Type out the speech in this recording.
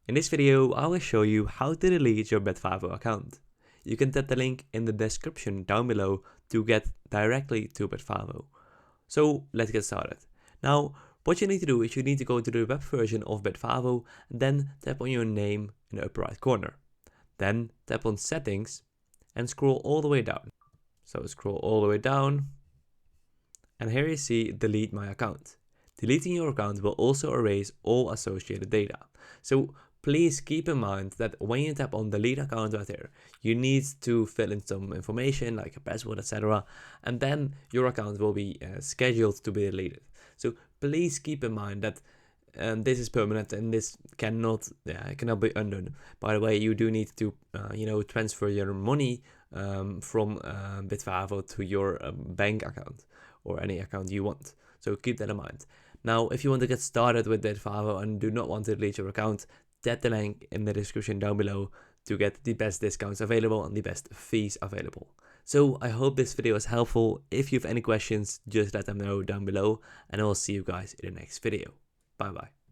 In this video, I will show you how to delete your Bitvavo account. You can tap the link in the description down below to get directly to Bitvavo. So let's get started. Now, what you need to do is you need to go to the web version of Bitvavo and then tap on your name in the upper right corner. Then tap on settings and scroll all the way down. So scroll all the way down and here you see delete my account. Deleting your account will also erase all associated data. So please keep in mind that when you tap on delete account right there, you need to fill in some information like a password, etc. And then your account will be scheduled to be deleted. So please keep in mind that this is permanent and this cannot be undone. By the way, you do need to transfer your money from Bitvavo to your bank account or any account you want. So keep that in mind. Now, if you want to get started with Bitvavo and do not want to delete your account, tap the link in the description down below to get the best discounts available and the best fees available. So I hope this video is helpful. If you have any questions, just let them know down below and I will see you guys in the next video. Bye bye.